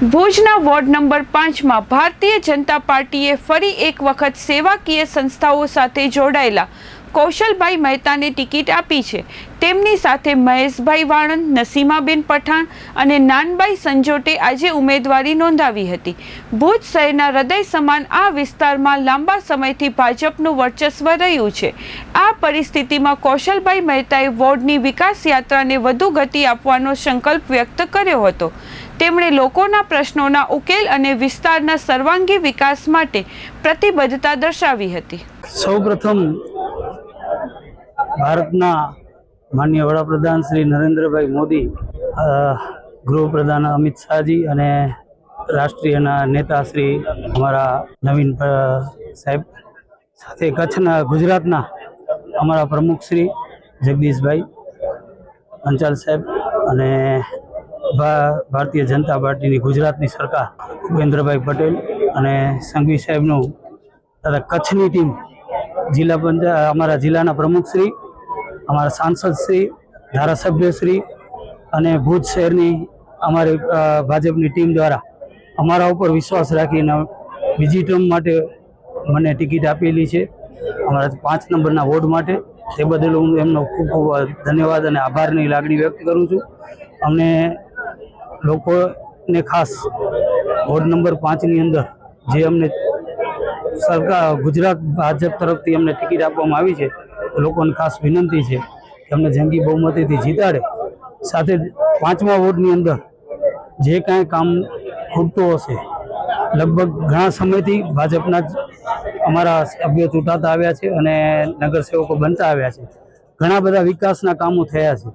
ભુજના ward number 5માં Bharatiya Janata પાર્ટીએ ફરી એક વખત સેવાકીય સંસ્થાઓ સાથે જોડાયેલા કૌશલભાઈ મહેતાને ટિકિટ આપી છે। તેમની સાથે મહેશભાઈ વાણંદ, નસીમાબેન પઠાણ અને નાનબાઈ સંજોટે આજે ઉમેદવારી નોંધાવી હતી। ભુજ શહેરના હૃદય સમાન આ વિસ્તારમાં લાંબા સમયથી ભાજપનું વર્ચસ્વ રહ્યું છે। આ પરિસ્થિતિમાં કૌશલભાઈ મહેતાએ વોર્ડની વિકાસ યાત્રાને વધુ ગતિ આપવાનો સંકલ્પ વ્યક્ત કર્યો હતો। તેમણે લોકોના પ્રશ્નોના ઉકેલ અને વિસ્તારના સર્વાંગી વિકાસ માટે પ્રતિબદ્ધતા દર્શાવી હતી। સૌપ્રથમ ભારતના માનનીય વડાપ્રધાન શ્રી નરેન્દ્રભાઈ મોદી, ગૃહપ્રધાન અમિત શાહજી અને રાષ્ટ્રીયના નેતા શ્રી અમારા નવીન સાહેબ સાથે કચ્છના ગુજરાતના અમારા પ્રમુખ શ્રી જગદીશભાઈ પંચાલ સાહેબ અને ભારતીય જનતા પાર્ટીની ગુજરાતની સરકાર ભૂપેન્દ્રભાઈ પટેલ અને સંઘવી સાહેબનું તથા કચ્છની ટીમ, જિલ્લા પંચાયત અમારા જિલ્લાના પ્રમુખશ્રી, અમારા સાંસદશ્રી, ધારાસભ્યશ્રી અને ભુજ શહેરની અમારી ભાજપની ટીમ દ્વારા અમારા ઉપર વિશ્વાસ રાખીને બીજી ટર્મ માટે મને ટિકિટ આપેલી છે અમારા 5 નંબરના વોર્ડ માટે। તે બદલ હું એમનો ખૂબ ખૂબ ધન્યવાદ અને આભારની લાગણી વ્યક્ત કરું છું। અમને લોકોને ખાસ વોર્ડ નંબર 5ની અંદર જે અમને સરકાર ગુજરાત ભાજપ તરફથી અમને ટિકિટ આપવામાં આવી છે, લોકોને ખાસ વિનંતી છે કે અમને જંગી બહુમતીથી જીતાડે। સાથે 5મા વોર્ડની અંદર જે કાંઈ કામ ખૂટતું હશે, લગભગ ઘણા સમયથી ભાજપના જ અમારા સભ્યો ચૂંટાતા આવ્યા છે અને નગરસેવકો બનતા આવ્યા છે। ઘણા બધા વિકાસના કામો થયા છે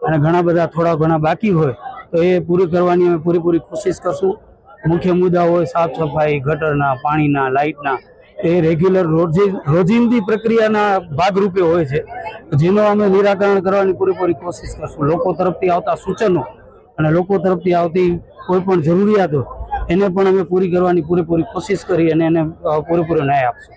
અને ઘણા બધા થોડા ઘણા બાકી હોય તો એ પૂરી કરવાની અમે પૂરેપૂરી કોશિશ કરશું। મુખ્ય મુદ્દા હોય સાફ સફાઈ, ગટરના, પાણીના, લાઇટના, એ રેગ્યુલર રોજિંદી પ્રક્રિયાના ભાગરૂપે હોય છે, જેનો અમે નિરાકરણ કરવાની પૂરેપૂરી કોશિશ કરશું। લોકો તરફથી આવતા સૂચનો અને લોકો તરફથી આવતી કોઈ પણ જરૂરિયાતો એને પણ અમે પૂરી કરવાની પૂરેપૂરી કોશિશ કરી અને એને પૂરેપૂરો ન્યાય આપશું।